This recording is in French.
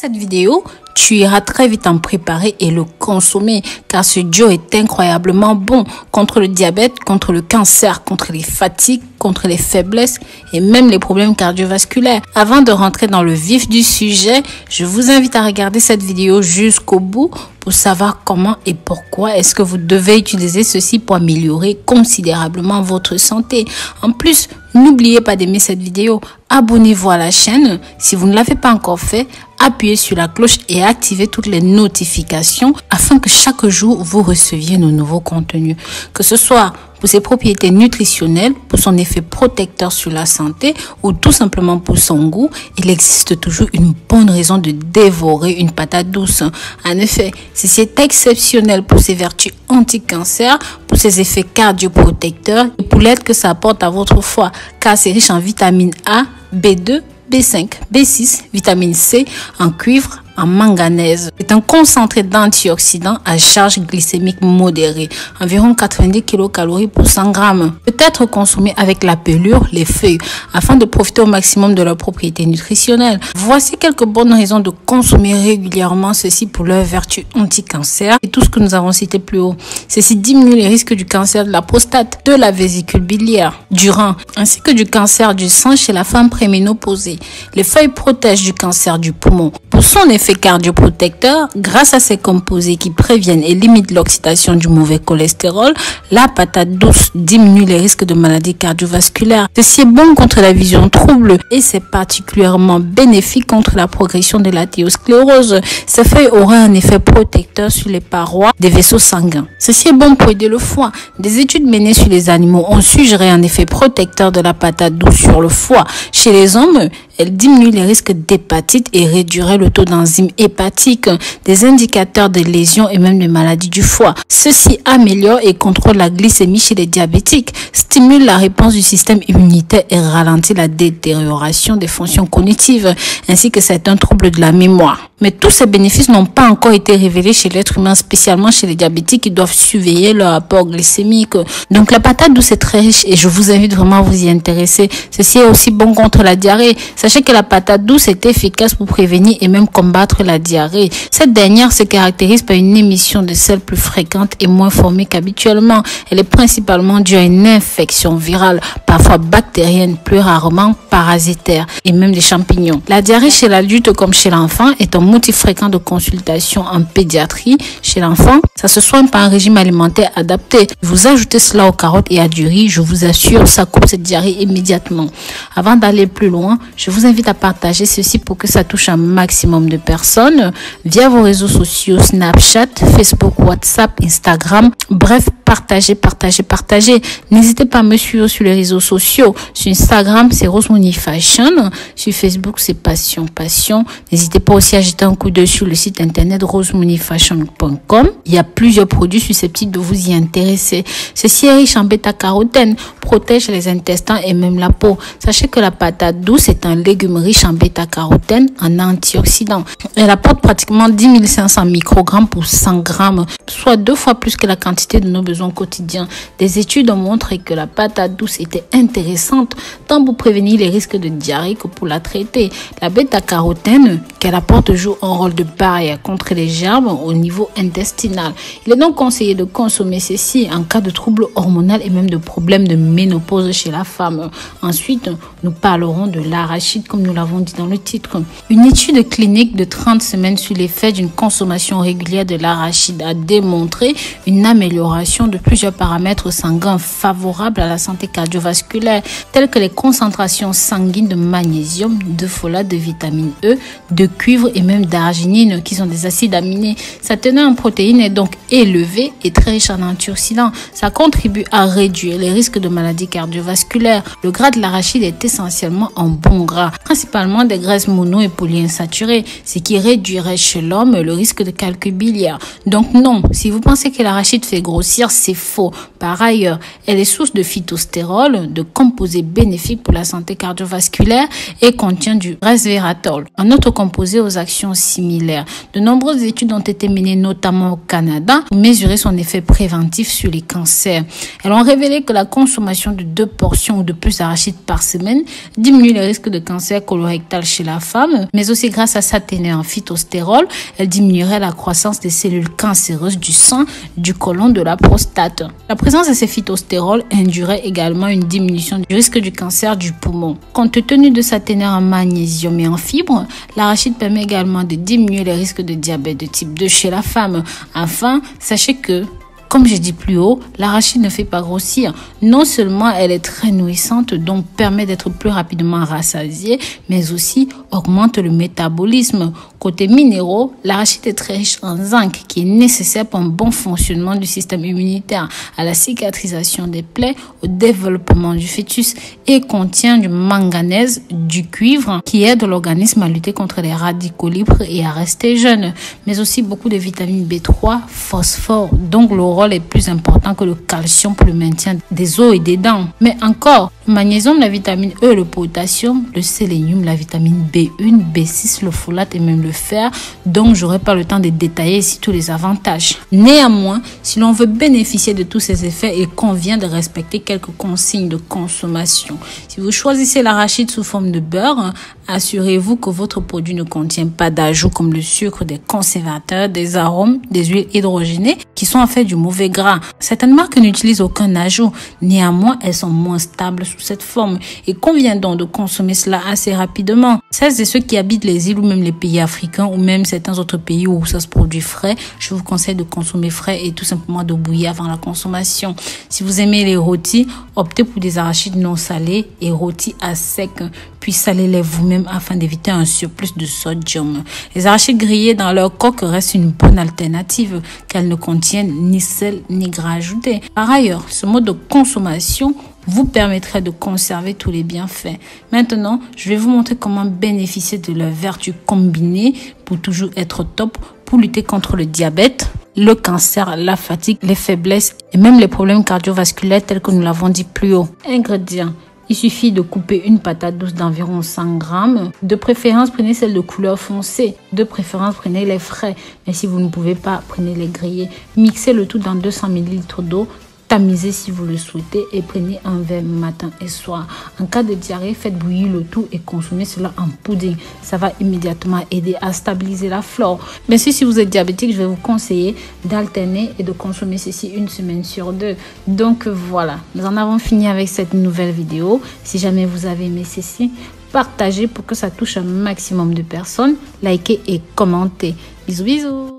cette vidéo, tu iras très vite en préparer et le consommer car ce duo est incroyablement bon contre le diabète, contre le cancer, contre les fatigues, contre les faiblesses et même les problèmes cardiovasculaires. Avant de rentrer dans le vif du sujet, je vous invite à regarder cette vidéo jusqu'au bout pour savoir comment et pourquoi est-ce que vous devez utiliser ceci pour améliorer considérablement votre santé. En plus, n'oubliez pas d'aimer cette vidéo, abonnez-vous à la chaîne si vous ne l'avez pas encore fait, appuyez sur la cloche et activez toutes les notifications afin que chaque jour vous receviez nos nouveaux contenus. Que ce soit pour ses propriétés nutritionnelles, pour son effet protecteur sur la santé ou tout simplement pour son goût, il existe toujours une bonne raison de dévorer une patate douce. En effet, ceci est exceptionnel pour ses vertus anti-cancer, pour ses effets cardioprotecteurs et pour l'aide que ça apporte à votre foie car c'est riche en vitamine A, B2, B5, B6, vitamine C, en cuivre, en manganèse. C'est un concentré d'antioxydants à charge glycémique modérée, environ 90 kcal pour 100 grammes. Peut être consommé avec la pelure, les feuilles, afin de profiter au maximum de leurs propriétés nutritionnelles. Voici quelques bonnes raisons de consommer régulièrement ceci pour leurs vertus anti-cancer et tout ce que nous avons cité plus haut. Ceci diminue les risques du cancer de la prostate, de la vésicule biliaire, du rein, ainsi que du cancer du sang chez la femme préménopausée. Les feuilles protègent du cancer du poumon. Pour son effet cardioprotecteur, grâce à ces composés qui préviennent et limitent l'oxydation du mauvais cholestérol, la patate douce diminue les risques de maladies cardiovasculaires. Ceci est bon contre la vision trouble et c'est particulièrement bénéfique contre la progression de l'artériosclérose. Ces feuilles auraient un effet protecteur sur les parois des vaisseaux sanguins. Ceci est bon pour aider le foie. Des études menées sur les animaux ont suggéré un effet protecteur de la patate douce sur le foie. Chez les hommes, elle diminue les risques d'hépatite et réduirait le taux d'enzymes hépatiques, des indicateurs de lésions et même de maladies du foie. Ceci améliore et contrôle la glycémie chez les diabétiques, stimule la réponse du système immunitaire et ralentit la détérioration des fonctions cognitives, ainsi que certains troubles de la mémoire. Mais tous ces bénéfices n'ont pas encore été révélés chez l'être humain, spécialement chez les diabétiques qui doivent surveiller leur apport glycémique. Donc la patate douce est très riche et je vous invite vraiment à vous y intéresser. Ceci est aussi bon contre la diarrhée. Sachez que la patate douce est efficace pour prévenir et même combattre la diarrhée. Cette dernière se caractérise par une émission de sel plus fréquente et moins formée qu'habituellement. Elle est principalement due à une infection virale, parfois bactérienne, plus rarement parasitaire et même des champignons. La diarrhée chez l'adulte comme chez l'enfant est un motif fréquent de consultation en pédiatrie. Chez l'enfant, ça se soigne par un régime alimentaire adapté. Vous ajoutez cela aux carottes et à du riz, je vous assure, ça coupe cette diarrhée immédiatement. Avant d'aller plus loin, je vous invite à partager ceci pour que ça touche un maximum de personnes via vos réseaux sociaux, Snapchat, Facebook, WhatsApp, Instagram. Bref, partagez. N'hésitez pas à me suivre sur les réseaux sociaux. Sur Instagram, c'est Rosemoney Fashion. Sur Facebook, c'est Passion. N'hésitez pas aussi à jeter un coup d'œil sur le site internet rosemoneyfashion.com. Il y a plusieurs produits susceptibles de vous y intéresser. Ceci est riche en bêta-carotène, protège les intestins et même la peau. Sachez que la patate douce est un légume riche en bêta-carotène, en antioxydants. Elle apporte pratiquement 10 500 microgrammes pour 100 grammes, soit 2 fois plus que la quantité de nos besoins quotidiens. Des études ont montré que la patate douce était intéressante tant pour prévenir les risques de diarrhée que pour la traiter. La bêta-carotène qu'elle apporte joue un rôle de barrière contre les germes au niveau intestinal. Il est donc conseillé de consommer ceci en cas de troubles hormonaux et même de problèmes de ménopause chez la femme. Ensuite, nous parlerons de l'arachide comme nous l'avons dit dans le titre. Une étude clinique de 30 semaines sur l'effet d'une consommation régulière de l'arachide a démontré une amélioration de plusieurs paramètres sanguins favorables à la santé cardiovasculaire, tels que les concentrations sanguines de magnésium, de folate, de vitamine E, de cuivre et même d'arginine qui sont des acides aminés. Sa teneur en protéines est donc élevée et très riche en antioxydants. Ça contribue à réduire les risques de maladies cardiovasculaires. Le gras de l'arachide est essentiellement un bon gras, principalement des graisses mono et polyinsaturées, ce qui réduirait chez l'homme le risque de calcul biliaire. Donc non, si vous pensez que l'arachide fait grossir, c'est faux. Par ailleurs, elle est source de phytostérol, de composés bénéfiques pour la santé cardiovasculaire et contient du resveratrol, un autre composé aux actions similaires. De nombreuses études ont été menées notamment au Canada pour mesurer son effet préventif sur les cancers. Elles ont révélé que la consommation de 2 portions ou de plus d'arachides par semaine diminue les risques de cancer cancer colorectal chez la femme, mais aussi grâce à sa teneur en phytostérol, elle diminuerait la croissance des cellules cancéreuses du sein, du côlon, de la prostate. La présence de ces phytostérols induirait également une diminution du risque du cancer du poumon. Compte tenu de sa teneur en magnésium et en fibres, l'arachide permet également de diminuer les risques de diabète de type 2 chez la femme. Enfin, sachez que, comme j'ai dit plus haut, l'arachide ne fait pas grossir. Non seulement elle est très nourrissante, donc permet d'être plus rapidement rassasié, mais aussi augmente le métabolisme. Côté minéraux, l'arachide est très riche en zinc, qui est nécessaire pour un bon fonctionnement du système immunitaire, à la cicatrisation des plaies, au développement du fœtus, et contient du manganèse, du cuivre, qui aide l'organisme à lutter contre les radicaux libres et à rester jeune, mais aussi beaucoup de vitamine B3, phosphore, donc le rôle est plus important que le calcium pour le maintien des os et des dents. Mais encore, le magnésium, la vitamine E, le potassium, le sélénium, la vitamine B1, B6, le folate et même le fer. Donc, j'aurai pas le temps de détailler ici tous les avantages. Néanmoins, si l'on veut bénéficier de tous ces effets, il convient de respecter quelques consignes de consommation. Si vous choisissez l'arachide sous forme de beurre, assurez-vous que votre produit ne contient pas d'ajouts comme le sucre, des conservateurs, des arômes, des huiles hydrogénées qui sont en fait du mauvais gras. Certaines marques n'utilisent aucun ajout. Néanmoins, elles sont moins stables sous cette forme. Il convient donc de consommer cela assez rapidement. Celles et ceux qui habitent les îles ou même les pays africains ou même certains autres pays où ça se produit frais, je vous conseille de consommer frais et tout simplement de bouillir avant la consommation. Si vous aimez les rôtis, optez pour des arachides non salés et rôtis à sec, puis salez-les vous-même afin d'éviter un surplus de sodium. Les arachides grillés dans leur coque restent une bonne alternative car elles ne contiennent ni sel ni gras ajoutés. Par ailleurs, ce mode de consommation vous permettrait de conserver tous les bienfaits. Maintenant, je vais vous montrer comment bénéficier de leurs vertus combinées pour toujours être top, pour lutter contre le diabète, le cancer, la fatigue, les faiblesses et même les problèmes cardiovasculaires tels que nous l'avons dit plus haut. Ingrédients. Il suffit de couper une patate douce d'environ 100 grammes. De préférence, prenez celle de couleur foncée. De préférence, prenez les frais. Mais si vous ne pouvez pas, prenez les grillés. Mixez le tout dans 200 ml d'eau. Tamisez si vous le souhaitez et prenez un verre matin et soir. En cas de diarrhée, faites bouillir le tout et consommez cela en pudding. Ça va immédiatement aider à stabiliser la flore. Mais si vous êtes diabétique, je vais vous conseiller d'alterner et de consommer ceci une semaine sur 2. Donc voilà, nous en avons fini avec cette nouvelle vidéo. Si jamais vous avez aimé ceci, partagez pour que ça touche un maximum de personnes. Likez et commentez. Bisous bisous.